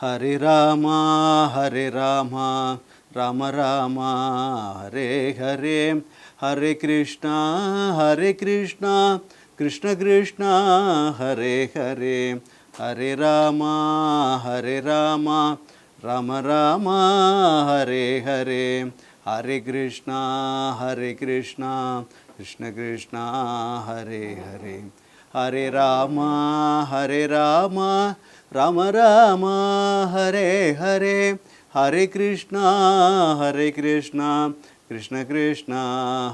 ஹரே ராமா ஹரே ராமா ராம ராமா ஹரே ஹரே, ஹரே கிருஷ்ணா கிருஷ்ண கிருஷ்ணா ஹரே ஹரே, ஹரே ராமா ராம ராமா ஹரே ஹரே, ஹரே கிருஷ்ணா கிருஷ்ண கிருஷ்ணா ஹரே ஹரே, ஹரே ராமா ராம ராமா ஹரே ஹரே, ஹரே கிருஷ்ணா கிருஷ்ண கிருஷ்ணா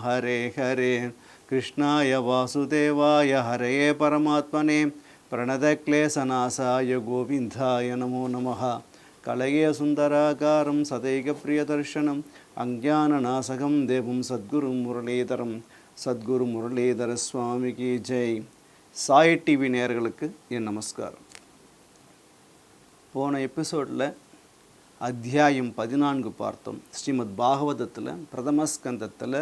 ஹரே ஹரே, கிருஷ்ணாய வாசுதேவாய ஹரயே பரமாத்மனே பிரணதக்லேசநாசாய கோவிந்தாய நமோ நமः. கலயே சுந்தராகாரம் சதைக பிரியதர்ஷனம் அஞ்ஞானநாசகம் தேவம் சத்குரு முரளீதரம். சத்குரு முரளீதர சுவாமிக்கு ஜெய். சாய் டிவி நேயர்களுக்கு என் நமஸ்காரம். போன எபிசோடில் அத்தியாயம் 14 பார்த்தோம். ஸ்ரீமத் பாகவதத்தில் பிரதம ஸ்கந்தத்தில்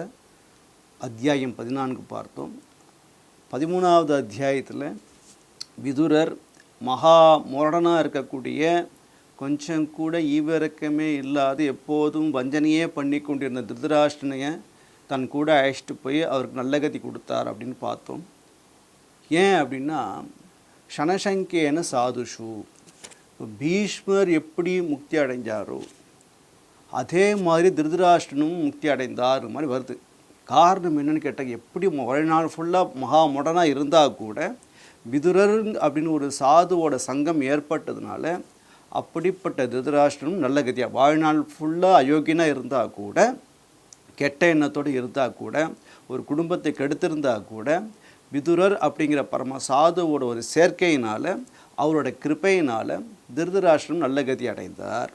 அத்தியாயம் 14 பார்த்தோம். 13வது அத்தியாயத்தில் விதுரர் மகா முரடனாக இருக்கக்கூடிய, கொஞ்சம் கூட ஈவிரக்கமே இல்லாது எப்போதும் வஞ்சனையே பண்ணி கொண்டிருந்த திருதராஷ்டிரனையை தன் கூட அழைச்சிட்டு போய் அவருக்கு நல்ல கதி கொடுத்தார் அப்படின்னு பார்த்தோம். ஏன் அப்படின்னா, க்ஷணசங்கேன சாதுஷு, பீஷ்மர் எப்படி முக்தி அடைஞ்சாரோ அதே மாதிரி திருதராஷ்டிரனும் முக்தி அடைந்தார் மாதிரி வருது. காரணம் என்னன்னு கேட்டால், எப்படி ஒரே நாள் ஃபுல்லாக மகா முடனாக இருந்தால் கூட விதுரர் அப்படின்னு ஒரு சாதுவோட சங்கம் ஏற்பட்டதுனால அப்படிப்பட்ட திருதராஷ்டிரனும் நல்ல கதியாக, வாழ்நாள் ஃபுல்லாக அயோக்கியனாக இருந்தால் கூட, கெட்ட எண்ணத்தோடு இருந்தால் கூட, ஒரு குடும்பத்தை கெடுத்திருந்தால் கூட, விதுரர் அப்படிங்கிற பரம சாதுவோட ஒரு சேர்க்கையினால், அவரோட கிருப்பையினால் திருதராஷ்டிரம் நல்ல கதி அடைந்தார்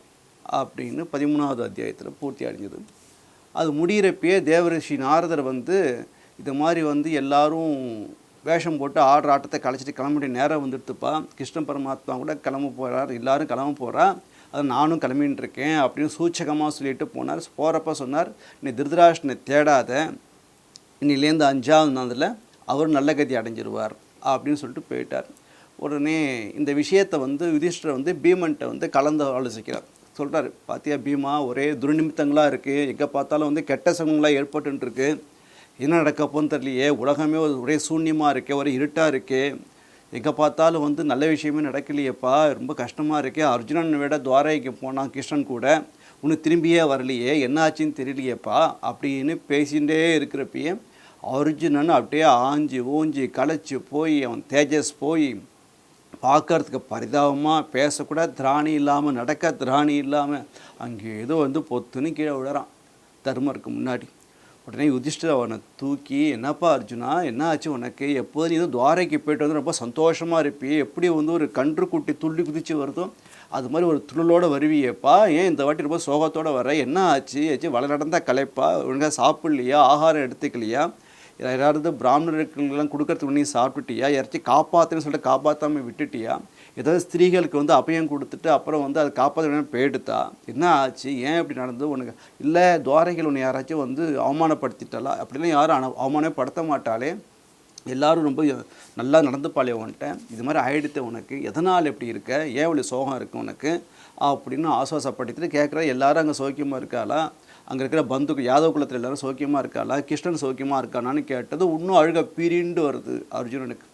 அப்படின்னு 13வது அத்தியாயத்தில் பூர்த்தி அடைஞ்சது. அது முடிகிறப்பயே தேவரிஷி நாரதர் இது மாதிரி எல்லாரும் வேஷம் போட்டு ஆடுற ஆட்டத்தை கழிச்சிட்டு கிளம்ப வேண்டிய நேரம் வந்துடுத்துப்பா, கிருஷ்ண பரமாத்மா கூட கிளம்ப போகிறார், எல்லோரும் கிளம்ப போகிறா, அதை நானும் கிளம்பின்னு இருக்கேன் அப்படின்னு சூச்சகமாக சொல்லிட்டு போனார். போகிறப்ப சொன்னார், நீ திருதராஷ்டிரனை தேடாத, இன்னிலேருந்து 5வது நாளில் அவர் நல்ல கதி அடைஞ்சிருவார் அப்படின்னு சொல்லிட்டு போயிட்டார். உடனே இந்த விஷயத்தை யுதிஷ்டர் பீமன்ட்ட கலந்து ஆலோசிக்கிறார். சொல்கிறார், பாத்தியா பீமா, ஒரே துர்நிமித்தங்களாக இருக்குது, எங்கே பார்த்தாலும் கெட்ட சங்கங்களாக ஏற்பட்டுருக்கு, என்ன நடக்கப்போன்னு தெரியலையே, உலகமே ஒரே சூன்யமாக இருக்கே, ஒரே இருட்டாக இருக்கே, எங்கே பார்த்தாலும் நல்ல விஷயமே நடக்கலையேப்பா, ரொம்ப கஷ்டமாக இருக்கே, அர்ஜுனன் விட துவாரகைக்கு போனான் கிருஷ்ணன் கூட, இன்னும் திரும்பியே வரலையே, என்ன ஆச்சுன்னு தெரியலையேப்பா அப்படின்னு பேசிகிட்டே இருக்கிறப்பயே அர்ஜுனன் அப்படியே ஆஞ்சி ஊஞ்சி களைச்சி போய், அவன் தேஜஸ் போய், பார்க்கறதுக்கு பரிதாபமாக, பேசக்கூட திராணி இல்லாமல், நடக்க திராணி இல்லாமல் அங்கே ஏதோ பொத்துன்னு கீழே விழுறான் தர்மருக்கு முன்னாடி. உடனே யுதிஷ்டர் அவனை தூக்கி, என்னப்பா அர்ஜுனா, என்ன ஆச்சு உனக்கு, எப்போது நீ துவாரைக்கு போய்ட்டு ரொம்ப சந்தோஷமாக இருப்பியே, எப்படி ஒரு கன்று குட்டி துள்ளி குதித்து வருதோ அது மாதிரி ஒரு துள்ளலோடு வருவியேப்பா, ஏன் இந்த வாட்டி ரொம்ப சோகத்தோடு வர, என்ன ஆச்சு வள நடந்தால் கலைப்பா, ஒழுங்காக சாப்பிட்லையா, ஆகாரம் எடுத்துக்கலையா, யாராவது பிராமணர்களுக்கெல்லாம் கொடுக்கறதுக்கு நீ சாப்பிட்டுட்டியா, யாராச்சும் காப்பாற்றுன்னு சொல்லிட்டு காப்பாற்றாமல் விட்டுட்டியா, ஏதாவது ஸ்திரீகளுக்கு அபயம் கொடுத்துட்டு அப்புறம் அதை காப்பாற்ற போயிடுத்தா, என்ன ஆச்சு, ஏன் இப்படி நடந்தது உனக்கு, இல்லை துவாரைகள் உன்னை யாராச்சும் அவமானப்படுத்திட்டாலா, அப்படிலாம் யாரும் அவமானப்படுத்த மாட்டாளே, எல்லோரும் ரொம்ப நல்லா நடந்துப்பாளே உன்ட்ட, இது மாதிரி ஆயிடுத்து உனக்கு, எதனால் எப்படி இருக்க, ஏன் இவ்வளோ சோகம் இருக்குது உனக்கு அப்படின்னு ஆசுவாசப்படுத்திட்டு கேட்குற. எல்லோரும் அங்கே சௌக்கியமாக இருக்காளா, அங்கே இருக்கிற பந்துக்கு யாதவ குலத்தில் எல்லோரும் சௌக்கியமாக இருக்காளா, கிருஷ்ணன் சௌக்கியமாக இருக்கானான்னு கேட்டது இன்னும் அழுக பீரிண்டு வருது அர்ஜுனனுக்கு.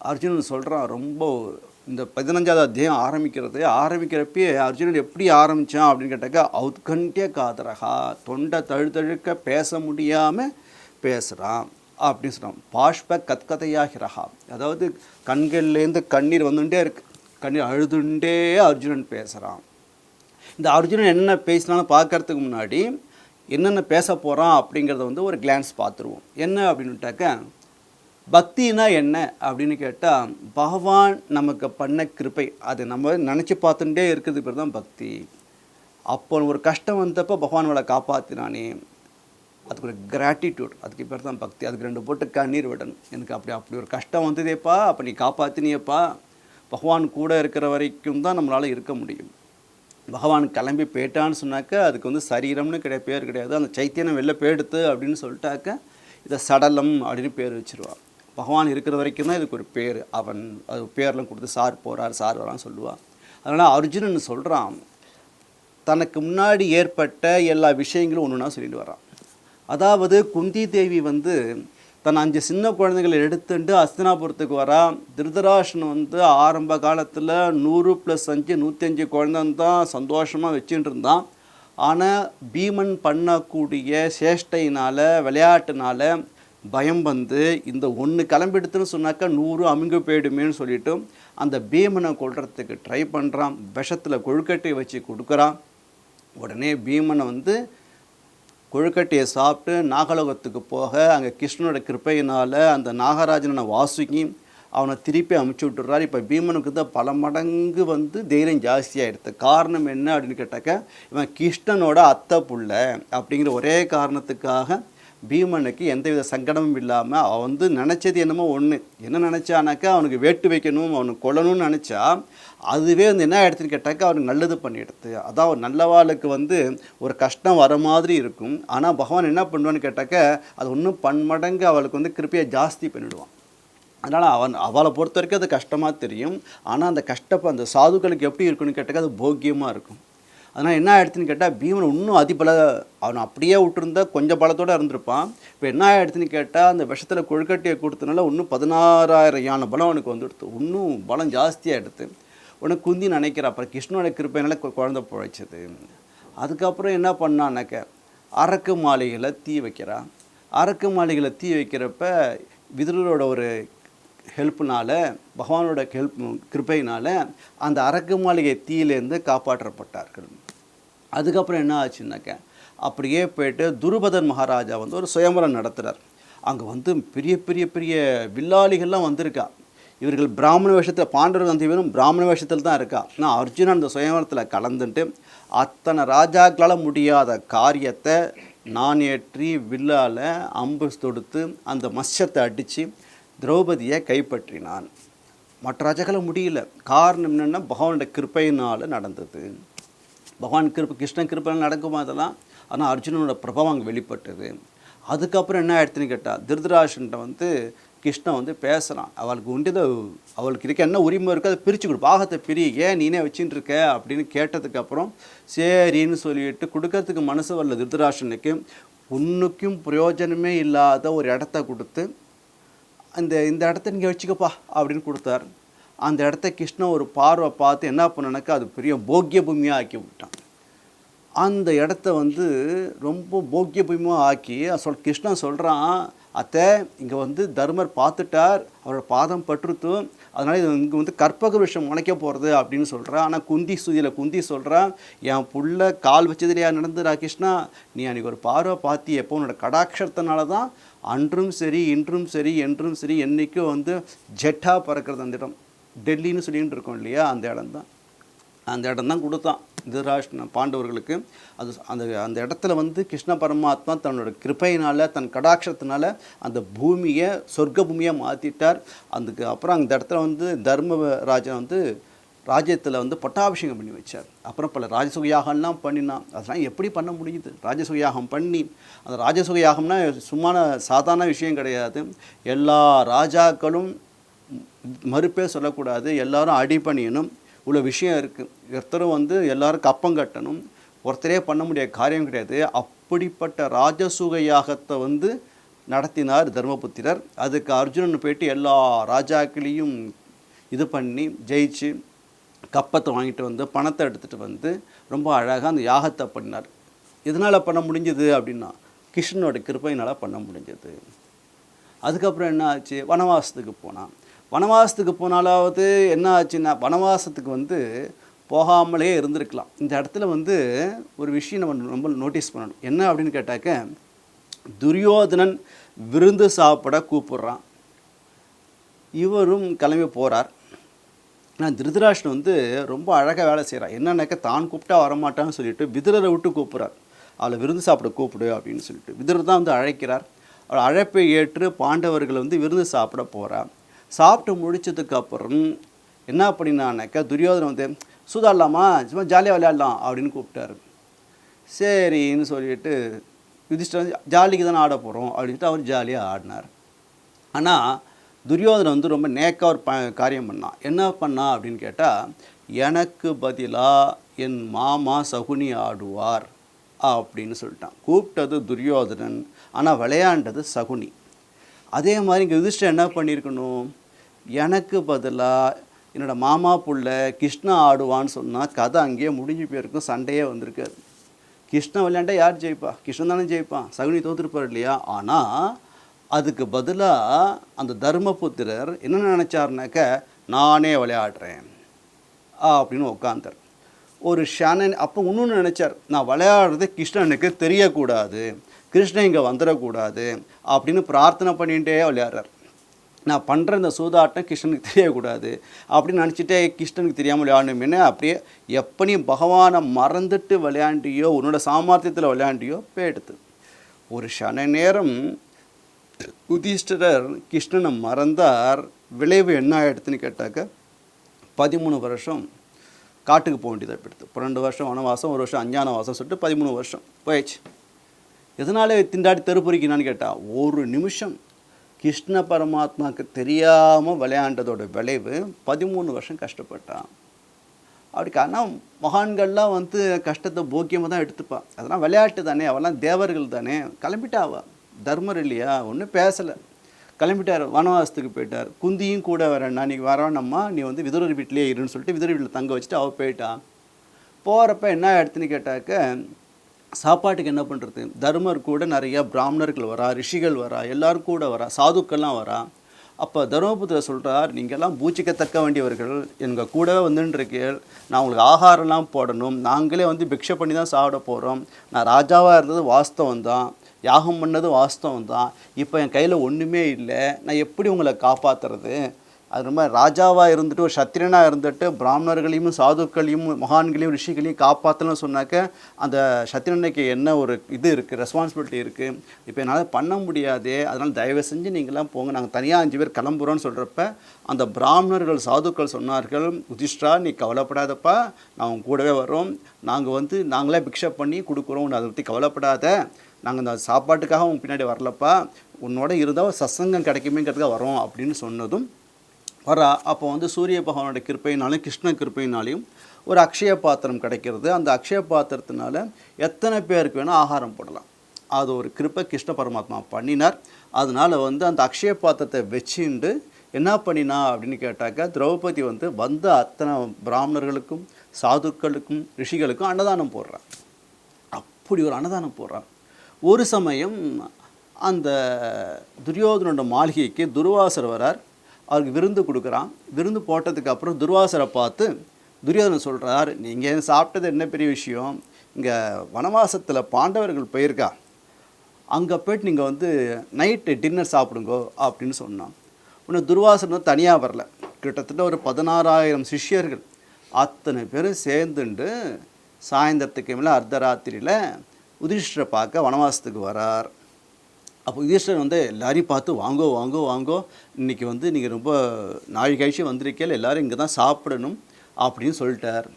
அர்ஜுனன் சொல்கிறான், ரொம்ப இந்த 15வது அத்தியாயம் ஆரம்பிக்கிறப்பே அர்ஜுனன் எப்படி ஆரம்பித்தான் அப்படின்னு கேட்டாக்கா, ஔத்கண்ட்ய காதரகா, தொண்டை தழுத்தழுக்க பேச முடியாமல் பேசுகிறான் அப்படின்னு சொல்கிறான். பாஷ்ப கத்கதையாகிறஹா, அதாவது கண்கள்லேருந்து கண்ணீர் வந்துட்டே இருக்கு, கண்ணீர் அழுதுண்டே அர்ஜுனன் பேசுகிறான். இந்த அர்ஜுனன் என்னென்ன பேசினாலும் பார்க்கறதுக்கு முன்னாடி என்னென்ன பேச போகிறான் அப்படிங்கிறத ஒரு கிளான்ஸ் பார்த்துருவோம். என்ன அப்படின்னுட்டாக்க, பக்தினா என்ன அப்படின்னு கேட்டால், பகவான் நமக்கு பண்ண கிருப்பை, அதை நம்ம நினச்சி பார்த்துட்டே இருக்கிறது பேர் தான் பக்தி. அப்போ ஒரு கஷ்டம் வந்தப்போ பகவானோட காப்பாற்றினானே, அதுக்கு ஒரு கிராட்டிடியூட், அதுக்கு பேர் தான் பக்தி. அதுக்கு 2 போட்டு கண்ணீர் விடணும். எனக்கு அப்படி ஒரு கஷ்டம் வந்ததேப்பா, அப்போ நீ காப்பாற்றினியப்பா, பகவான் கூட இருக்கிற வரைக்கும் தான் நம்மளால் இருக்க முடியும். பகவான் கிளம்பி போயிட்டான்னு சொன்னாக்க அதுக்கு சரீரம்னு பேர் கிடையாது, அந்த சைத்தியனம் வெளில போயிடுத்து அப்படின்னு சொல்லிட்டாக்க இதை சடலம் அப்படின்னு பேர் வச்சுருவான். பகவான் இருக்கிற வரைக்கும் தான் இதுக்கு ஒரு பேர். அவன் அது பேர்லாம் கொடுத்து சார் போகிறார் சார் வரான்னு சொல்லுவாள். அதனால் அர்ஜுனன் சொல்கிறான், தனக்கு முன்னாடி ஏற்பட்ட எல்லா விஷயங்களும் ஒன்று ஒன்றா சொல்லிட்டு வரான். அதாவது குந்தி தேவி வந்து தன் 5 சின்ன குழந்தைகளை எடுத்துட்டு அஸ்தினாபுரத்துக்கு வரா. திருதராஷ்டிரன் வந்து ஆரம்ப காலத்தில் 100 + 5 105 குழந்தைன்னு தான் சந்தோஷமாக வச்சுட்டு இருந்தான். ஆனால் பீமன் பண்ணக்கூடிய சேஷ்டையினால் விளையாட்டுனால பயம் வந்து இந்த ஒன்று கிளம்பிடுத்துன்னு சொன்னாக்கா 100 அமுங்க போயிடுமேன்னு சொல்லிவிட்டு அந்த பீமனை கொல்றதுக்கு ட்ரை பண்ணுறான். விஷத்தில் கொழுக்கட்டை வச்சு கொடுக்குறான். உடனே பீமனை வந்து கொழுக்கட்டையை சாப்பிட்டு நாகலோகத்துக்கு போக அங்கே கிருஷ்ணனோட கிருப்பையினால் அந்த நாகராஜனை வாசுகி அவனை திருப்பி அமுச்சு விட்டுறாரு. இப்போ பீமனுக்கு தான் பல மடங்கு வந்து தைரியம் ஜாஸ்தியாகிடுது. காரணம் என்ன அப்படின்னு கேட்டாக்க, இவன் கிருஷ்ணனோட அத்தை புள்ள அப்படிங்கிற ஒரே காரணத்துக்காக பீமனுக்கு எந்தவித சங்கடமும் இல்லாமல் அவன் வந்து நினச்சது என்னமோ ஒன்று. என்ன நினச்சானாக்கா அவனுக்கு வேட்டு வைக்கணும், அவனுக்கு கொல்லணும்னு நினச்சா அதுவே வந்து என்ன எடுத்துன்னு கேட்டாக்கா அவனுக்கு நல்லது பண்ணிடுது. அதான் ஒரு நல்லவாளுக்கு வந்து ஒரு கஷ்டம் வர மாதிரி இருக்கும். ஆனால் பகவான் என்ன பண்ணுவான்னு கேட்டாக்க அது இன்னும் பன்மடங்கு அவளுக்கு வந்து கிருப்பையை ஜாஸ்தி பண்ணிவிடுவான். அதனால் அவளை பொறுத்த வரைக்கும் அது கஷ்டமாக தெரியும். ஆனால் அந்த அந்த சாதுக்களுக்கு எப்படி இருக்குன்னு கேட்டாக்கா அது போக்கியமாக இருக்கும். அதனால் என்ன ஆகிடுதுன்னு கேட்டால் பீமன் இன்னும் அதிபல அவனை அப்படியே விட்டுருந்தா கொஞ்சம் பலத்தோடு இருந்திருப்பான். இப்போ என்ன ஆகிடுதுன்னு கேட்டால் அந்த விஷத்தில் கொழுக்கட்டையை கொடுத்தனால இன்னும் 16,000 யானை பலம் அவனுக்கு வந்துடுது. இன்னும் பலம் ஜாஸ்தியாக எடுத்து உனக்கு குந்தி நினைக்கிற அப்புறம் கிருஷ்ணனோட கிருப்பையினால குழந்தை பிழைச்சது. அதுக்கப்புறம் என்ன பண்ணான்னாக்க அரக்கு மாளிகையில் தீ வைக்கிறான். அரக்கு மாளிகையில் தீ வைக்கிறப்ப விதுரரோட ஒரு ஹெல்ப்னால் பகவானோட கிருப்பையினால் அந்த அரக்கு மாளிகை தீயிலேருந்து காப்பாற்றப்பட்டார்கள். அதுக்கப்புறம் என்ன ஆச்சுன்னாக்க அப்படியே போய்ட்டு துருபதன் மகாராஜா வந்து ஒரு சுயம்பரம் நடத்துகிறார். அங்கே வந்து பெரிய பெரிய பெரிய வில்லாளிகள்லாம் வந்திருக்கா. இவர்கள் பிராமண வேஷத்தில் பாண்டவர் வந்து இவரும் பிராமண வேஷத்தில் தான் இருக்கா. ஆனால் அர்ஜுனன் அந்த சுயம்பரத்தில் கலந்துட்டு அத்தனை ராஜாக்களால் முடியாத காரியத்தை நான் ஏற்றி வில்லால் அம்பு தொடுத்து அந்த மத்சத்தை அடித்து திரௌபதியை கைப்பற்றினான். மற்ற ராஜாக்களை முடியல. காரணம் என்னென்னா பகவானோட கிருப்பையினால் நடந்தது. பகவான் கிருஷ்ணன் கிருப்பையில் நடக்கும் அதெல்லாம். ஆனால் அர்ஜுனனோட பிரபாவம் அங்கே வெளிப்பட்டது. அதுக்கப்புறம் என்ன ஆயிடுச்சுன்னு கேட்டால் திருதராஷ்டிரன்ட்ட வந்து கிருஷ்ணன் வந்து பேசுகிறான். அவளுக்கு உண்டியதை அவளுக்கு இருக்க என்ன உரிமை இருக்கோ அதை பிரித்து கொடு, பாகத்தை பிரி, ஏன் நீனே வச்சுட்டு இருக்க அப்படின்னு கேட்டதுக்கப்புறம் சரின்னு சொல்லிட்டு கொடுக்கறதுக்கு மனசு வரல திருதராஷ்டிரனுக்கு. ஒன்றுக்கும் பிரயோஜனமே இல்லாத ஒரு இடத்த கொடுத்து இந்த இடத்த நீங்கள் வச்சுக்கப்பா அப்படின்னு கொடுத்தார். அந்த இடத்த கிருஷ்ணன் ஒரு பார்வை பார்த்து என்ன பண்ணனாக்கா அது பெரிய போக்கிய பூமியாக ஆக்கி விட்டான். அந்த இடத்த வந்து ரொம்ப போக்கிய பூமியாக ஆக்கி கிருஷ்ணன் சொல்கிறான், அத்தை இங்கே வந்து தர்மர் பார்த்துட்டார், அவரோட பாதம் பற்றுத்து, அதனால் இது இங்கே வந்து கற்பக விஷயம் முளைக்க போகிறது அப்படின்னு சொல்கிறான். ஆனால் குந்தி சொல்கிறான், என் புள்ள கால் வச்சதுலையா நடந்துடா கிருஷ்ணா, நீ அன்றைக்கி ஒரு பார்வை பார்த்தி எப்போ உன்னோட கடாட்சத்தினால தான் அன்றும் சரி இன்றும் சரி என்றும் சரி என்றைக்கும் வந்து ஜெட்டாக பறக்கிறது. அந்த இடம் டெல்லின்னு சொல்லிகிட்டு இருக்கோம் இல்லையா, அந்த இடம் தான் கொடுத்தான் திருதராஷ்டிரன் பாண்டவர்களுக்கு. அந்த இடத்துல வந்து கிருஷ்ண பரமாத்மா தன்னோட கிருப்பையினால் தன் கடாட்சத்தினால அந்த பூமியை சொர்க்க பூமியை மாற்றிட்டார். அதுக்கு அப்புறம் அந்த இடத்துல வந்து தர்மராஜன் வந்து ராஜ்யத்தில் வந்து பட்டாபிஷேகம் பண்ணி வச்சார். அப்புறம் பல ராஜசுகயாகம்லாம் பண்ணினான். அதெல்லாம் எப்படி பண்ண முடியுது? ராஜசுகயாகம் பண்ணி, அந்த ராஜசுகயாகம்னா சும்மா சாதாரண விஷயம் கிடையாது. எல்லா ராஜாக்களும் மறுப்பே சொல்லக்கூடாது, எல்லாரும் அடி பண்ணியணும், இவ்வளோ விஷயம் இருக்குது. ஒருத்தரும் வந்து எல்லாரும் கப்பம் கட்டணும், ஒருத்தரே பண்ண முடியாத காரியம் கிடையாது. அப்படிப்பட்ட ராஜசூக யாகத்தை வந்து நடத்தினார் தர்மபுத்திரர். அதுக்கு அர்ஜுனன் போயிட்டு எல்லா ராஜாக்களையும் இது பண்ணி ஜெயிச்சு கப்பத்தை வாங்கிட்டு வந்து பணத்தை எடுத்துகிட்டு வந்து ரொம்ப அழகாக அந்த யாகத்தை பண்ணார். எதனால் பண்ண முடிஞ்சது அப்படின்னா கிருஷ்ணனோட கிருப்பையினால் பண்ண முடிஞ்சது. அதுக்கப்புறம் என்ன ஆச்சு? வனவாசத்துக்கு போனான். வனவாசத்துக்கு போனாலாவது என்ன ஆச்சுன்னா, வனவாசத்துக்கு வந்து போகாமலே இருந்திருக்கலாம். இந்த இடத்துல வந்து ஒரு விஷயம் நம்ம ரொம்ப நோட்டீஸ் பண்ணணும். என்ன அப்படின்னு கேட்டாக்க, துரியோதனன் விருந்து சாப்பிட கூப்பிட்றான். இவரும் கிளம்பி போகிறார். ஆனால் திருதராஷ்டிரன் வந்து ரொம்ப அழகாக வேலை செய்கிறான். என்னன்னாக்க தான் கூப்பிட்டா வரமாட்டான்னு சொல்லிட்டு விதுரரை விட்டு கூப்பிட்றார். அவளை விருந்து சாப்பிட கூப்பிடு அப்படின்னு சொல்லிட்டு விதுரர் தான் வந்து அழைக்கிறார். அவள் அழைப்பை ஏற்று பாண்டவர்கள் வந்து விருந்து சாப்பிட போகிறார். சாப்பிட்டு முடிச்சதுக்கப்புறம் என்ன பண்ணினானாக்கா, துரியோதனன் வந்து சூதாடலாமா, சும்மா ஜாலியாக விளையாடலாம் அப்படின்னு கூப்பிட்டாரு. சரின்னு சொல்லிட்டு யுதிஷ்டர் ஜாலிக்கு தானே ஆட போகிறோம் அப்படின்ட்டு அவர் ஜாலியாக ஆடினார். ஆனால் துரியோதனன் வந்து ரொம்ப நேக்காக ஒரு காரியம் பண்ணான். என்ன பண்ணா அப்படின்னு கேட்டால், எனக்கு பதிலாக என் மாமா சகுனி ஆடுவார் அப்படின்னு சொல்லிட்டான். கூப்பிட்டது துரியோதனன், ஆனால் விளையாண்டது சகுனி. அதே மாதிரி இங்கே யுதிஷ்டர் என்ன பண்ணியிருக்கணும், எனக்கு பதிலாக என்னோடய மாமா புள்ள கிருஷ்ணா ஆடுவான்னு சொன்னால் கதை அங்கேயே முடிஞ்சு போயிருக்கும், சண்டையே வந்திருக்காது. கிருஷ்ணன் விளையாண்டா யார் ஜெயிப்பா? கிருஷ்ணன் தானே ஜெயிப்பான், சகுனி தோற்றுருப்பார் இல்லையா? ஆனால் அதுக்கு பதிலாக அந்த தர்மபுத்திரர் என்ன நினச்சாருனாக்க, நானே விளையாடுறேன் அப்படின்னு உட்காந்தார். ஒரு ஷானன் அப்போ இன்னொன்று நினச்சார், நான் விளையாடுறது கிருஷ்ணனுக்கு தெரியக்கூடாது, கிருஷ்ணன் இங்கே வந்துடக்கூடாது அப்படின்னு பிரார்த்தனை பண்ணிகிட்டே விளையாடுறார். நான் பண்ணுற இந்த சூதாட்டம் கிருஷ்ணனுக்கு தெரியக்கூடாது அப்படின்னு நினச்சிட்டே கிருஷ்ணனுக்கு தெரியாமல் விளையாடணுமே. அப்படியே எப்போ நீ பகவானை மறந்துட்டு விளையாண்டியோ, உன்னோட சாமர்த்தியத்தில் விளையாண்டியோ போயிடுது. ஒரு ஷன நேரம் யுதிஷ்டிரர் கிருஷ்ணனை மறந்தார். விளைவு என்ன ஆகிடுதுன்னு கேட்டாக்க, 13 வருஷம் காட்டுக்கு போக வேண்டியதாக போயிடுது. 12 வருஷம் வனவாசம், 1 வருஷம் அஞ்ஞான வாசம் சொல்லிட்டு 13 வருஷம் போயிடுச்சு. எதனால திண்டாடி தெருப்புரிக்கினான்னு கேட்டால், ஒரு நிமிஷம் கிருஷ்ண பரமாத்மாவுக்கு தெரியாமல் விளையாண்டதோட விளைவு 13 வருஷம் கஷ்டப்பட்டான். அப்படி ஆனால் மகான்கள்லாம் வந்து கஷ்டத்தை போக்கியமாக தான் எடுத்துப்பான். அதெல்லாம் விளையாட்டு தானே, அவெல்லாம் தேவர்கள் தானே. கிளம்பிட்டாவா, தர்மர் இல்லையா, ஒன்றும் பேசலை, கிளம்பிட்டார், வனவாசத்துக்கு போயிட்டார். குந்தியும் கூட வரேன்னா, நீ வரணும்மா, நீ வந்து விதுரர் வீட்டிலே இருன்னு சொல்லிட்டு விதுரர் வீட்டில் தங்க வச்சுட்டு அவள் போயிட்டான். போகிறப்ப என்ன எடுத்துன்னு கேட்டாக்க, சாப்பாட்டுக்கு என்ன பண்ணுறது? தர்மர் கூட நிறையா பிராமணர்கள் வரா, ரிஷிகள் வரா, எல்லோரும் கூட வரா, சாதுக்கள்லாம் வரா. அப்போ தர்மபுத்திரர் சொல்கிறார், நீங்கள்லாம் பூச்சிக்கத்தக்க வேண்டியவர்கள், எங்கள் கூடவே வந்துட்டுருக்கீள், நான் உங்களுக்கு ஆகாரம்லாம் போடணும், நாங்களே வந்து பிக்ஷை பண்ணி தான் சாப்பிட போகிறோம், நான் ராஜாவாக இருந்தது வாஸ்தவம் தான், யாகம் பண்ணது வாஸ்தவம் தான், இப்போ என் கையில் ஒன்றுமே இல்லை, நான் எப்படி உங்களை காப்பாற்றுறது? அது ரொம்ப ராஜாவாக இருந்துட்டு ஒரு சத்திரனாக இருந்துட்டு பிராமணர்களையும் சாதுக்களையும் மகான்களையும் ரிஷிகளையும் காப்பாற்றலன்னு சொன்னாக்க அந்த சத்திரனுக்கு என்ன ஒரு இது இருக்குது, ரெஸ்பான்சிபிலிட்டி இருக்குது. இப்போ என்னால் பண்ண முடியாது, அதனால் தயவு செஞ்சு நீங்களாம் போங்க, நாங்கள் தனியாக 5 பேர் கிளம்புறோன்னு சொல்கிறப்ப அந்த பிராமணர்கள் சாதுக்கள் சொன்னார்கள், யுதிஷ்டிரா நீ கவலைப்படாதப்பா, நான் உங்க கூடவே வரோம், நாங்கள் வந்து நாங்களே பிக்ஷை பண்ணி கொடுக்குறோம், அதை பற்றி கவலைப்படாத, நாங்கள் இந்த சாப்பாட்டுக்காக உங்க பின்னாடி வரலப்பா, உன்னோட இருந்தால் சத்சங்கம் கிடைக்குமேங்கிறதுக்காக வரோம் அப்படின்னு சொன்னதும் வரா. அப்போ வந்து சூரிய பகவானோட கிருப்பையினாலும் கிருஷ்ண கிருப்பையினாலையும் ஒரு அக்ஷய பாத்திரம் கிடைக்கிறது. அந்த அக்ஷய பாத்திரத்தினால எத்தனை பேருக்கு வேணால் ஆகாரம் போடலாம். அது ஒரு கிருப்பை கிருஷ்ண பரமாத்மா பண்ணினார். அதனால் வந்து அந்த அக்ஷய பாத்திரத்தை வச்சுண்டு என்ன பண்ணினா அப்படின்னு கேட்டாக்கா, திரௌபதி வந்து வந்த அத்தனை பிராமணர்களுக்கும் சாதுக்களுக்கும் ரிஷிகளுக்கும் அன்னதானம் போடுறான். அப்படி ஒரு அன்னதானம் போடுறான். ஒரு சமயம் அந்த துரியோதனோட மாளிகைக்கு துர்வாசர் வரார். அவருக்கு விருந்து கொடுக்குறான். விருந்து போட்டதுக்கு அப்புறம் துர்வாசரை பார்த்து துரியோதனன் சொல்கிறார், நீங்கள் சாப்பிட்டது என்ன பெரிய விஷயம், இங்கே வனவாசத்தில் பாண்டவர்கள் போயிருக்கா, அங்கே போய்ட்டு நீங்கள் வந்து நைட்டு டின்னர் சாப்பிடுங்கோ அப்படின்னு சொன்னான். உன்னை துர்வாசனை தனியாக வரல, கிட்டத்தட்ட ஒரு 16,000 சிஷ்யர்கள் அத்தனை பேரும் சேர்ந்துண்டு சாயந்தரத்துக்கு மேலே அர்த்தராத்திரியில் யுதிஷ்டிரரை பார்க்க வனவாசத்துக்கு வரார். அப்போ யுதிஷ்டிரர் வந்து எல்லாரையும் பார்த்து, வாங்கோ வாங்கோ வாங்கோ, இன்றைக்கி வந்து நீங்கள் ரொம்ப நாள் கழிச்சு வந்திருக்கேன், எல்லோரும் இங்கே தான் சாப்பிடணும் அப்படின்னு சொல்லிட்டார்.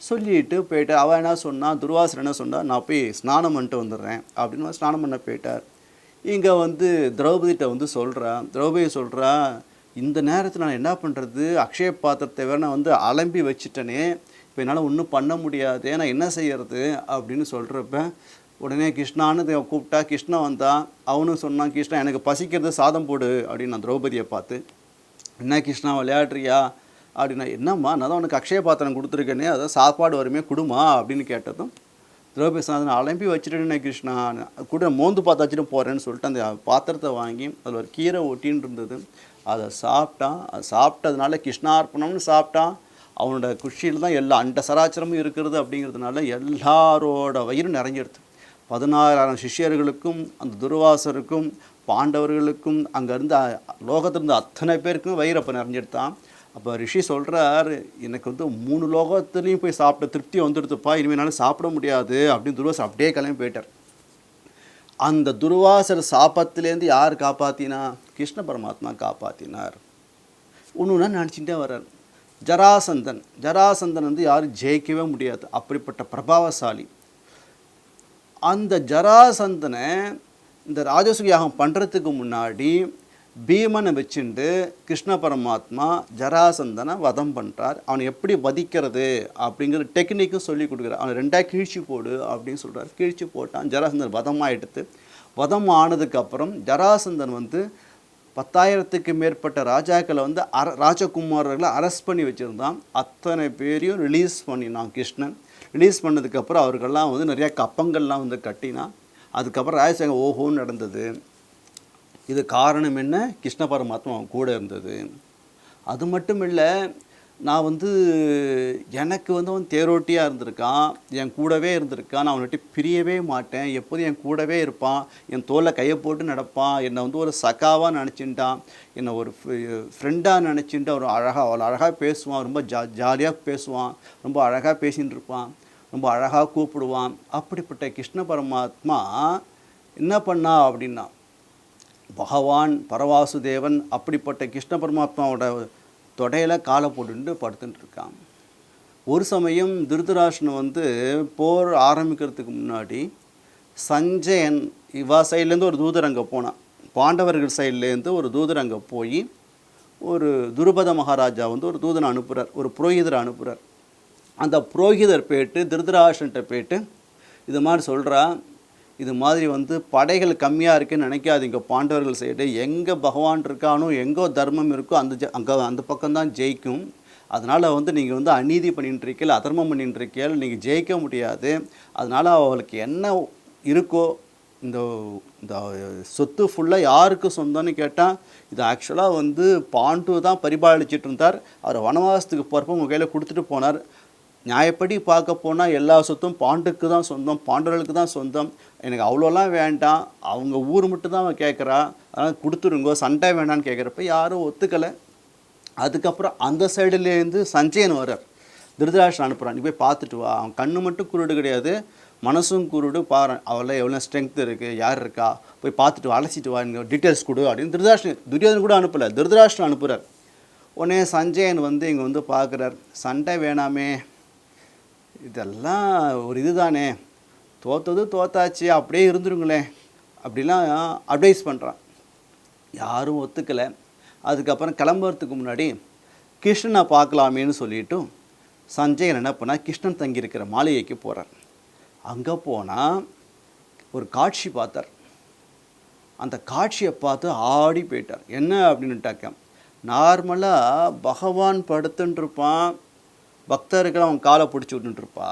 சொல்லிட்டு போயிட்டார். அவன் என்ன சொன்னான், துர்வாசர் என்ன சொன்னார், நான் போய் ஸ்நானம் பண்ணிட்டு வந்துடுறேன் அப்படின்னு ஸ்நானம் பண்ண போயிட்டார். இங்கே வந்து திரௌபதிகிட்ட வந்து சொல்கிறான், திரௌபதி சொல்கிறா, இந்த நேரத்தில் நான் என்ன பண்ணுறது, அக்ஷய பாத்திரத்தை வேற நான் வந்து அலம்பி வச்சுட்டேனே, இப்போ என்னால் ஒன்றும் பண்ண முடியாது, நான் என்ன செய்கிறது அப்படின்னு சொல்கிறப்ப உடனே கிருஷ்ணான்னு கூப்பிட்டா. கிருஷ்ணா வந்தான். அவனும் சொன்னான், கிருஷ்ணா எனக்கு பசிக்கிறது, சாதம் போடு அப்படின்னு. நான் திரௌபதியை பார்த்து, என்ன கிருஷ்ணா விளையாடுறியா அப்படின்னா, என்னம்மா நான் தான் உனக்கு அக்ஷய பாத்திரம் கொடுத்துருக்கேனே, அதான் சாப்பாடு வருமே கொடுமா அப்படின்னு கேட்டதும் திரௌபதி சாதனை அலம்பி வச்சுட்டேன்னு கிருஷ்ணா, கூட மோந்து பார்த்து வச்சுட்டு போகிறேன்னு சொல்லிட்டு அந்த பாத்திரத்தை வாங்கி அதில் ஒரு கீரை ஒட்டின்னு இருந்தது, அதை சாப்பிட்டான். அது சாப்பிட்டதுனால கிருஷ்ணார்ப்பணம்னு சாப்பிட்டான். அவனோட குஷியில் தான் எல்லா அண்ட சராச்சரமும் இருக்கிறது. அப்படிங்கிறதுனால எல்லாரோட வயிறும் நிறைஞ்சிடுது. 16,000 சிஷ்யர்களுக்கும் அந்த துர்வாசருக்கும் பாண்டவர்களுக்கும் அங்கேருந்து லோகத்திலிருந்து அத்தனை பேருக்கும் வயிறு அப்போ நிறைஞ்சிடுத்தான். அப்போ ரிஷி சொல்கிறார், எனக்கு வந்து 3 லோகத்துலேயும் போய் சாப்பிட்ட திருப்தி வந்துடுதுப்பா, இனிமேனாலும் சாப்பிட முடியாது அப்படின்னு துர்வாசர் அப்படியே கிளம்பி போயிட்டார். அந்த துர்வாசர் சாபத்திலேருந்து யார் காப்பாற்றினா? கிருஷ்ண பரமாத்மா காப்பாற்றினார். ஒன்று நினச்சிட்டே வர்றார். ஜராசந்தன், ஜராசந்தன் வந்து யாரும் ஜெயிக்கவே முடியாது, அப்படிப்பட்ட பிரபாவசாலி. அந்த ஜராசந்தனை இந்த ராஜசூய யாகம் பண்ணுறதுக்கு முன்னாடி பீமனை வச்சுட்டு கிருஷ்ண பரமாத்மா ஜராசந்தனை வதம் பண்ணுறார். அவனை எப்படி வதிக்கிறது அப்படிங்கிற டெக்னிக்கும் சொல்லி கொடுக்குறார். அவனை ரெண்டாக கிழிச்சு போடு அப்படின்னு சொல்கிறார். கிழிச்சு போட்டான். ஜராசந்தன் வதமாகிடுத்து. வதம் ஆனதுக்கப்புறம் ஜராசந்தன் வந்து 10,000க்கு மேற்பட்ட ராஜாக்களை வந்து ராஜகுமாரர்களை அரெஸ்ட் பண்ணி வச்சுருந்தான். அத்தனை பேரையும் ரிலீஸ் பண்ணினான் கிருஷ்ணன். ரிலீஸ் பண்ணதுக்கப்புறம் அவர்கள்லாம் வந்து நிறையா கப்பங்கள்லாம் வந்து கட்டினான். அதுக்கப்புறம் ராஜசேகர் ஓஹோன்னு நடந்தது. இது காரணம் என்ன? கிருஷ்ண பரமாத்மா அவன் கூட இருந்தது. அது மட்டும் இல்லை, நான் வந்து எனக்கு வந்து அவன் தேரோட்டியாக இருந்திருக்கான், என் கூடவே இருந்திருக்கான். நான் அவனை விட்டு பிரியவே மாட்டேன், எப்போதும் என் கூடவே இருப்பான், என் தோளில் கையை போட்டு நடப்பான், என்னை வந்து ஒரு சகாவாக நினச்சிட்டான், என்னை ஒரு ஃப்ரெண்டாக நினச்சிட்டு அவர் அவ்வளோ அழகாக பேசுவான், ரொம்ப ஜாலியாக பேசுவான், ரொம்ப அழகாக பேசின்னு இருப்பான், ரொம்ப அழகாக கூப்பிடுவான். அப்படிப்பட்ட கிருஷ்ண பரமாத்மா என்ன பண்ணா அப்படின்னா, பகவான் பரவாசுதேவன் அப்படிப்பட்ட கிருஷ்ண பரமாத்மாவோட தொடையில் காலை போட்டுட்டு படுத்துட்டு இருக்கான். ஒரு சமயம் திருதராஷ்டிரன் வந்து போர் ஆரம்பிக்கிறதுக்கு முன்னாடி சஞ்சயன் இவா சைட்லேருந்து ஒரு தூதர் அங்கே போனான். பாண்டவர்கள் சைட்லேருந்து ஒரு தூதர் அங்கே போய் ஒரு துருபத மகாராஜா வந்து ஒரு தூதனை அனுப்புகிறார், ஒரு புரோகிதரை அனுப்புகிறார். அந்த புரோகிதர் போய்ட்டு திருதராஷ்டிரன்ட்ட போய்ட்டு இது மாதிரி சொல்கிறா, இது மாதிரி வந்து படைகள் கம்மியாக இருக்குன்னு நினைக்காதீங்க பாண்டவர்கள் சைடு, எங்கே பகவான் இருக்கானோ எங்கோ தர்மம் இருக்கோ அந்த பக்கம்தான் ஜெயிக்கும். அதனால் வந்து நீங்கள் வந்து அநீதி பண்ணிட்டு இருக்கீங்க, அதர்மம் பண்ணிட்டு இருக்கீங்க, நீங்கள் ஜெயிக்க முடியாது. அதனால் அவளுக்கு என்ன இருக்கோ இந்த இந்த சொத்து ஃபுல்லாக யாருக்கு சொந்தம்னு கேட்டால் இது ஆக்சுவலாக வந்து பாண்டு தான் பரிபாலிச்சிட்டு இருந்தார். அவர் வனவாசத்துக்கு போகிறப்ப உங்கள் கையில் கொடுத்துட்டு போனார். நியாயப்படி பார்க்க போனால் எல்லா சொத்தும் பாண்டுக்கு தான் சொந்தம், பாண்டவர்களுக்கு தான் சொந்தம். எனக்கு அவ்வளோலாம் வேண்டாம், அவங்க ஊர் மட்டும் தான் அவன் கேட்குறா, அதனால் கொடுத்துருங்கோ, சண்டை வேண்டான்னு கேட்குறப்ப யாரும் ஒத்துக்கலை. அதுக்கப்புறம் அந்த சைடுலேருந்து சஞ்சயன் வர்றார். திருதராஷ்டிரன் அனுப்புகிறான், நீ போய் பார்த்துட்டு வா. அவன் கண்ணு மட்டும் குருடு கிடையாது, மனசும் குருடு, பாரு அவளை எவ்வளோ ஸ்ட்ரென்த் இருக்குது, யார் இருக்கா, போய் பார்த்துட்டு வா, அழைச்சிட்டு வா, நீங்கள் டீட்டெயில்ஸ் கொடு அப்படின்னு துரியோதன் கூட அனுப்பலை, திருதராஷ்டிரன் அனுப்புகிறார். உடனே சஞ்சயன் வந்து இங்கே வந்து பார்க்குறார். சண்டை வேணாமே, இதெல்லாம் ஒரு இது தானே, தோற்றது தோத்தாச்சு, அப்படியே இருந்துருங்களேன் அப்படிலாம் அட்வைஸ் பண்ணுறான். யாரும் ஒத்துக்கலை. அதுக்கப்புறம் கிளம்புறதுக்கு முன்னாடி கிருஷ்ணனை பார்க்கலாமேன்னு சொல்லிவிட்டு சஞ்சயன் என்ன பண்ணால் கிருஷ்ணன் தங்கியிருக்கிற மாளிகைக்கு போகிறார். அங்கே போனால் ஒரு காட்சி பார்த்தார். அந்த காட்சியை பார்த்து ஆடி போயிட்டார். என்ன அப்படின்னுட்டாக்க, நார்மலாக பகவான் படுத்துட்டுருப்பான், பக்தர்கள் அவன் காலை பிடிச்சி விட்டுருப்பா.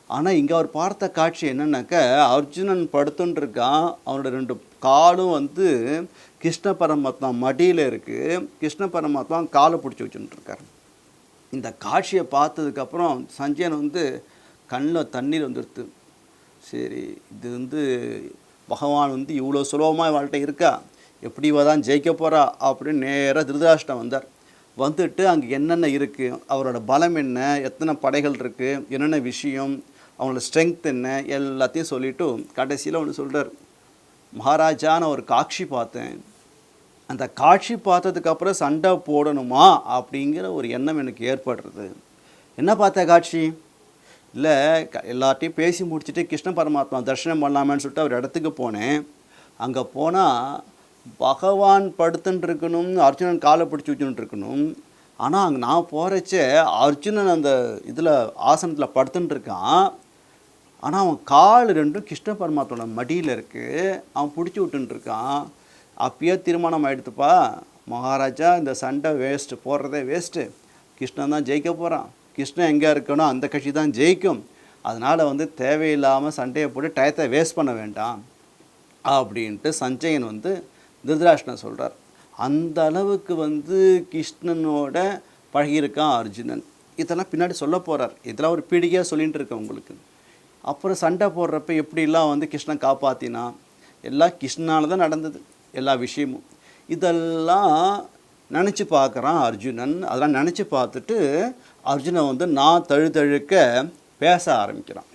ஆனால் இங்கே அவர் பார்த்த காட்சி என்னன்னாக்க, அர்ஜுனன் படுத்துட்டுருக்கான், அவனோட 2 காலும் வந்து கிருஷ்ண பரமாத்மா மடியில் இருக்குது, கிருஷ்ண பரமாத்மா காலை பிடிச்சி வச்சுட்டுருக்கார். இந்த காட்சியை பார்த்ததுக்கப்புறம் சஞ்சயன் வந்து கண்ணில் தண்ணீர் வந்துடுது. சரி, இது வந்து பகவான் வந்து இவ்வளோ சுலபமாக வாழ்கிட்ட இருக்கா, எப்படி இவ தான் ஜெயிக்க போகிறா அப்படின்னு நேராக திருதராஷ்டிரன் வந்தார். வந்துட்டு அங்கே என்னென்ன இருக்குது, அவரோட பலம் என்ன, எத்தனை படைகள் இருக்குது, என்னென்ன விஷயம், அவங்களோட ஸ்ட்ரென்த் என்ன, எல்லாத்தையும் சொல்லிவிட்டு கடைசியில் ஒன்று சொல்கிறார், மகாராஜான ஒரு காட்சி பார்த்தேன், அந்த காட்சி பார்த்ததுக்கப்புறம் சண்டை போடணுமா அப்படிங்கிற ஒரு எண்ணம் எனக்கு ஏற்படுறது. என்ன பார்த்த காட்சி? இல்லை, எல்லாத்தையும் பேசி முடிச்சுட்டு கிருஷ்ண பரமாத்மா தரிசனம் பண்ணலாமேன்னு சொல்லிட்டு அவர் இடத்துக்கு போனேன். அங்கே போனால் பகவான் படுத்துன்னு இருக்கணும், அர்ஜுனன் காலை பிடிச்சி வச்சுன்னு இருக்கணும். ஆனால் அங்கே நான் போகிறச்ச அர்ஜுனன் அந்த இதில் ஆசனத்தில் படுத்துன்னு இருக்கான். ஆனால் அவன் கால் 2ம் கிருஷ்ண பரமாத்மாவோட மடியில் இருக்குது, அவன் பிடிச்சி விட்டுன்னு இருக்கான். அப்பயே தீர்மானம் ஆகிடுதுப்பா, மகாராஜா இந்த சண்டை வேஸ்ட்டு, போடுறதே வேஸ்ட்டு, கிருஷ்ணன் தான் ஜெயிக்க போகிறான், கிருஷ்ணன் எங்கே இருக்கணும் அந்த கட்சி தான் ஜெயிக்கும், அதனால் வந்து தேவையில்லாமல் சண்டையை போட்டு டயத்தை வேஸ்ட் பண்ண வேண்டாம் அப்படின்ட்டு சஞ்சயன் வந்து திருதராஷ்டிரன் சொல்கிறார். அந்த அளவுக்கு வந்து கிருஷ்ணனோட பழகியிருக்கான் அர்ஜுனன். இதெல்லாம் பின்னாடி சொல்ல போகிறார், இதெல்லாம் ஒரு பீடிகையாக சொல்லிகிட்டு இருக்கேன் உங்களுக்கு. அப்புறம் சண்டை போடுறப்ப எப்படிலாம் வந்து கிருஷ்ணன் காப்பாற்றினான், எல்லாம் கிருஷ்ணனால தான் நடந்தது எல்லா விஷயமும். இதெல்லாம் நினச்சி பார்க்குறான் அர்ஜுனன். அதெல்லாம் நினச்சி பார்த்துட்டு அர்ஜுனன் வந்து நான் தழுதழுக்க பேச ஆரம்பிக்கிறான்.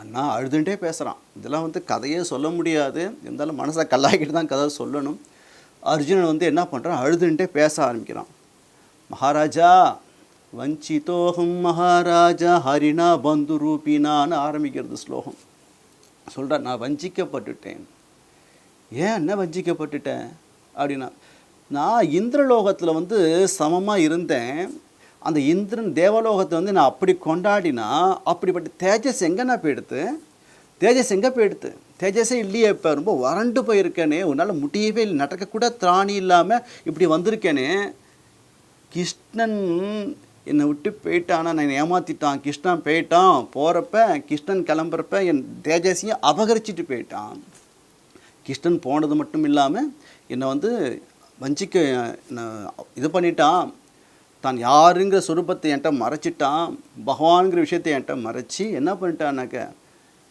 அண்ணா அழுதுண்டே பேசுகிறான். இதெல்லாம் வந்து கதையே சொல்ல முடியாது, இருந்தாலும் மனசை கல்லாக்கிட்டு தான் கதை சொல்லணும். அர்ஜுனன் வந்து என்ன பண்ணுறான், அழுதுண்டே பேச ஆரம்பிக்கிறான். மகாராஜா வஞ்சிதோகம் மகாராஜா ஹரிணா பந்து ரூபினான்னு ஆரம்பிக்கிறது ஸ்லோகம். சொல்கிறார், நான் வஞ்சிக்கப்பட்டுட்டேன். ஏன் என்ன வஞ்சிக்கப்பட்டுட்டேன்? அப்படின்னா, நான் இந்திரலோகத்தில் வந்து சமமாக இருந்தேன். அந்த இந்திரன் தேவலோகத்தை வந்து நான் அப்படி கொண்டாடினா, அப்படிப்பட்ட தேஜஸ் எங்கேண்ணா போயிடுத்து? தேஜஸ் எங்கே போயிடுத்து? தேஜஸே இல்லையே. இப்போ ரொம்ப வறண்டு போயிருக்கேனே, உன்னால் முடியவே இல்லை, நடக்கக்கூட திராணி இல்லாமல் இப்படி வந்திருக்கேனே. கிருஷ்ணன் என்னை விட்டு போயிட்டானா, நான் ஏமாற்றிட்டான். கிருஷ்ணன் போயிட்டான். போகிறப்ப கிருஷ்ணன் கிளம்புறப்ப என் தேஜஸையும் அபகரிச்சிட்டு போயிட்டான். கிருஷ்ணன் போனது மட்டும் இல்லாமல் என்னை வந்து வஞ்சிக்க இது பண்ணிட்டான். தான் யாருங்கிற சுரூபத்தை என்கிட்ட மறைச்சிட்டான். பகவான்கிற விஷயத்தை என்கிட்ட மறைச்சி என்ன பண்ணிட்டான்னாக்க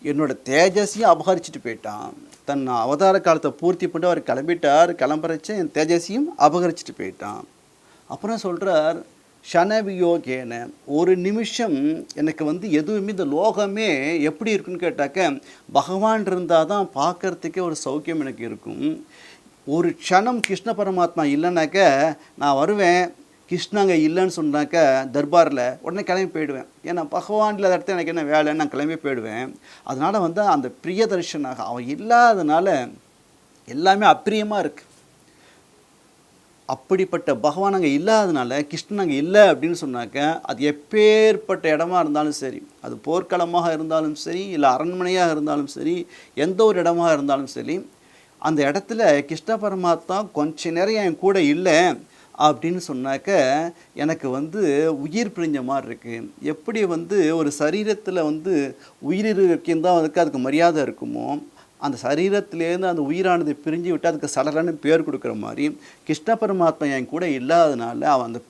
என்னோட தேஜஸையும் அபகரிச்சிட்டு போயிட்டான். தன் அவதார காலத்தை பூர்த்தி பண்ணிட்டு அவர் கிளம்பிட்டார். கிளம்புறச்ச என் தேஜஸையும் அபகரிச்சிட்டு போயிட்டான். அப்புறம் சொல்கிறார், ஷனவியோகேன, ஒரு நிமிஷம் எனக்கு வந்து எதுவுமே இந்த லோகமே எப்படி இருக்குன்னு கேட்டாக்க பகவான் இருந்தால் தான் பார்க்கறதுக்கே ஒரு சௌக்கியம் எனக்கு இருக்கும். ஒரு க்ஷணம் கிருஷ்ண பரமாத்மா இல்லைனாக்க நான் வருவேன். கிருஷ்ணா அங்கே இல்லைன்னு சொன்னாக்க தர்பாரில் உடனே கிளம்பி போயிடுவேன். ஏன்னா பகவான் இல்லாத இடத்துல எனக்கு என்ன வேலைன்னு நான் கிளம்பி போயிடுவேன். அதனால் வந்து அந்த பிரிய தர்ஷனாக அவன் இல்லாதனால எல்லாமே அப்பிரியமாக இருக்குது. அப்படிப்பட்ட பகவான் அங்கே இல்லாதனால, கிருஷ்ணன் அங்கே இல்லை அப்படின்னு சொன்னாக்க அது எப்பேற்பட்ட இடமா இருந்தாலும் சரி, அது போர்க்களமாக இருந்தாலும் சரி, இல்லை அரண்மனையாக இருந்தாலும் சரி, எந்த ஒரு இடமாக இருந்தாலும் சரி, அந்த இடத்துல கிருஷ்ண பரமாத்மா கொஞ்ச நேரம் என் கூட இல்லை அப்படின்னு சொன்னாக்க எனக்கு வந்து உயிர் பிரிஞ்ச மாதிரி இருக்குது. எப்படி வந்து ஒரு சரீரத்தில் வந்து உயிர் தான் அதுக்கு மரியாதை இருக்குமோ, அந்த சரீரத்திலேருந்து அந்த உயிரானது பிரிஞ்சு விட்டு அதுக்கு சடலன்னு பேர் கொடுக்குற மாதிரி கிருஷ்ண பரமாத்மா என் கூட இல்லாதனால, அவன் அந்த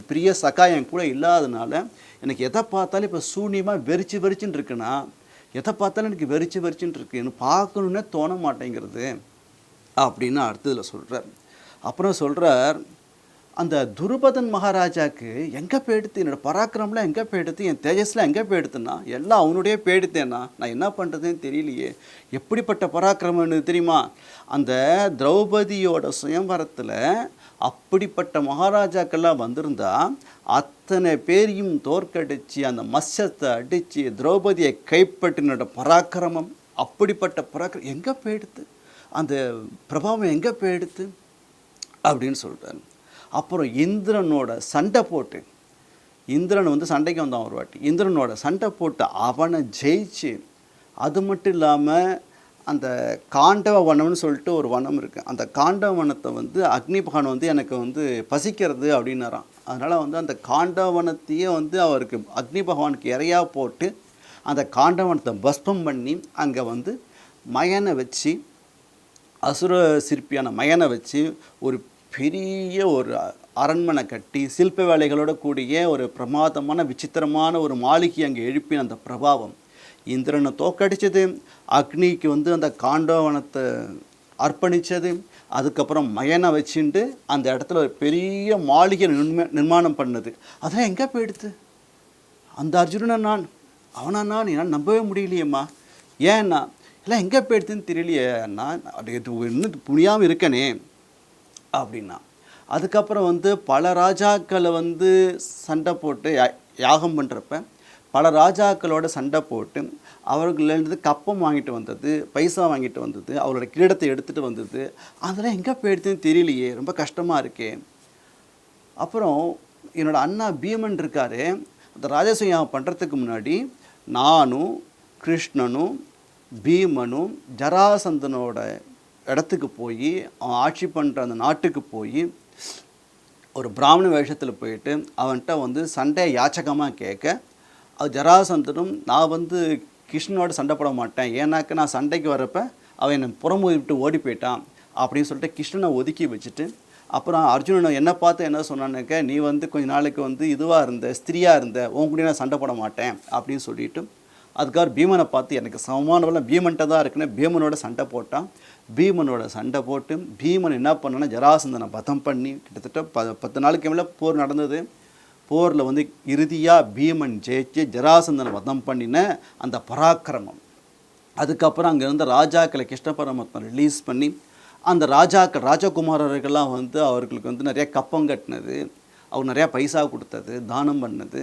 பிரிய சகா என் கூட இல்லாதனால எனக்கு எதை பார்த்தாலும் இப்போ சூன்யமாக வெறிச்சுன்னு இருக்குன்னா, எதை பார்த்தாலும் எனக்கு வெறிச்சுன்னு இருக்குன்னு பார்க்கணுன்னே தோண மாட்டேங்கிறது அப்படின்னு அடுத்ததில் சொல்கிறார். அப்புறம் சொல்கிறார், அந்த துருபதன் மகாராஜாவுக்கு எங்கே போயிடுத்து, என்னோடய பராக்கிரமெலாம் எங்கே போயிடுத்து, என் தேஜஸ்லாம் எங்கே போயிடுத்துன்னா எல்லாம் அவனுடைய போயிடுத்தேன்னா நான் என்ன பண்ணுறதுன்னு தெரியலையே. எப்படிப்பட்ட பராக்கிரமம்னு தெரியுமா? அந்த திரௌபதியோட சுயம்பரத்தில் அப்படிப்பட்ட மகாராஜாக்கள்லாம் வந்திருந்தா அத்தனை பேரையும் தோற்கடித்து அந்த மத்சத்தை அடித்து திரௌபதியை கைப்பற்றினோட பராக்கிரமம், அப்படிப்பட்ட பராக்கிரமம் எங்கே போயிடுத்து, அந்த பிரபாவம் எங்கே போயிடுத்து அப்படின்னு சொல்கிறார். அப்புறம் இந்திரனோட சண்டை போட்டு, இந்திரன் வந்து சண்டைக்கு வந்தான் ஒரு வாட்டி, இந்திரனோட சண்டை போட்டு அவனை ஜெயிச்சு, அது மட்டும் இல்லாமல் அந்த காண்டவ வனம்னு சொல்லிட்டு ஒரு வனம் இருக்குது. அந்த காண்டவ வனத்தை வந்து அக்னி பகவான் வந்து எனக்கு வந்து பசிக்கிறது அப்படின்னாராம். அதனால் வந்து அந்த காண்டவ வனத்தையே வந்து அவருக்கு அக்னி பகவானுக்கு இறையாக போட்டு அந்த காண்டவனத்தை பஸ்பம் பண்ணி அங்கே வந்து மயனை வச்சு, அசுர சிற்பியான மயனை வச்சு ஒரு பெரிய ஒரு அரண்மனை கட்டி சில்ப வேலைகளோட கூடிய ஒரு பிரமாதமான விசித்திரமான ஒரு மாளிகை அங்கே எழுப்பின அந்த பிரபாவம் இந்திரனை தோக்கடிச்சது, அக்னிக்கு வந்து அந்த காண்டவனத்தை அர்ப்பணித்தது, அதுக்கப்புறம் மயனை வச்சுட்டு அந்த இடத்துல ஒரு பெரிய மாளிகை நிர்மாணம் பண்ணது. அதெல்லாம் எங்கே போயிடுது? அந்த அர்ஜுனனை நான் அவனா என்னால் நம்பவே முடியலையேம்மா. ஏன்னா எல்லாம் எங்கே போயிடுதுன்னு தெரியலையே, நான் இன்னும் புரியாமல் இருக்கனே அப்படின்னா. அதுக்கப்புறம் வந்து பல ராஜாக்களை வந்து சண்டை போட்டு யாகம் பண்ணுறப்ப பல ராஜாக்களோட சண்டை போட்டு அவர்களிருந்து கப்பம் வாங்கிட்டு வந்தது, பைசா வாங்கிட்டு வந்தது, அவரோட கிரீடத்தை எடுத்துகிட்டு வந்தது, அதெல்லாம் எங்கே போயிடுதுன்னு தெரியலையே, ரொம்ப கஷ்டமாக இருக்கே. அப்புறம் என்னோடய அண்ணா பீமன் இருக்கார், அந்த ராஜசூய யாகம் பண்ணுறதுக்கு முன்னாடி நானும் கிருஷ்ணனும் பீமனும் ஜராசந்தனோட இடத்துக்கு போய் அவன் ஆட்சி பண்ணுற அந்த நாட்டுக்கு போய் ஒரு பிராமண வேஷத்தில் போயிட்டு அவன்கிட்ட வந்து சண்டையை யாச்சகமாக கேட்க, அது ஜராசந்தனும் நான் வந்து கிருஷ்ணனோட சண்டை போட மாட்டேன், ஏன்னாக்க நான் சண்டைக்கு வரப்போ அவன் என்னை புறமுறி விட்டு ஓடி போயிட்டான் அப்படின்னு சொல்லிட்டு கிருஷ்ணனை ஒதுக்கி வச்சுட்டு, அப்புறம் அர்ஜுனனை என்ன பார்த்து என்ன சொன்னான்னாக்க, நீ வந்து கொஞ்ச நாளைக்கு வந்து இதுவாக இருந்த ஸ்திரியாக இருந்த, உன் கூட நான் சண்டை போட மாட்டேன் அப்படின்னு சொல்லிவிட்டு, அதுக்காக பீமனை பார்த்து எனக்கு சமமானவெல்லாம் பீமன்ட்ட தான் இருக்குன்னு பீமனோட சண்டை போட்டான். பீமனோட சண்டை போட்டு பீமன் என்ன பண்ணான்னா ஜராசந்தனை வதம் பண்ணி கிட்டத்தட்ட 10 நாளுக்கு மேலே போர் நடந்தது. போரில் வந்து இறுதியாக பீமன் ஜெயிச்சு ஜராசந்தனை வதம் பண்ணின அந்த பராக்கிரமம். அதுக்கப்புறம் அங்கே இருந்த ராஜாக்களை கிருஷ்ண பரமாத்மா ரிலீஸ் பண்ணி அந்த ராஜகுமாரர்கள்லாம் வந்து அவர்களுக்கு வந்து நிறையா கப்பம் கட்டினது, அவர் நிறையா பைசா கொடுத்தது, தானம் பண்ணது,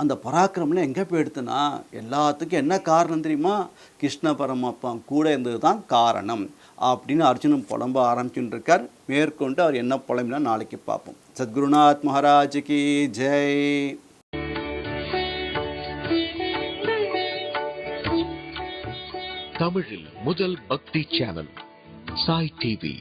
அந்த பராக்கிரமம்லாம் எங்கே போயிடுத்துனா எல்லாத்துக்கும் என்ன காரணம் தெரியுமா? கிருஷ்ண பரமாத்மா கூட இருந்தது தான் காரணம் அப்படின்னு அர்ஜுனன் புலம்ப ஆரம்பிச்சுட்டு இருக்கார். மேற்கொண்டு அவர் என்ன புலம்பினா நாளைக்கு பார்ப்போம். சத்குருநாத் மகாராஜுக்கு ஜெய். தமிழில் முதல் பக்தி சேனல் சாய் டிவி.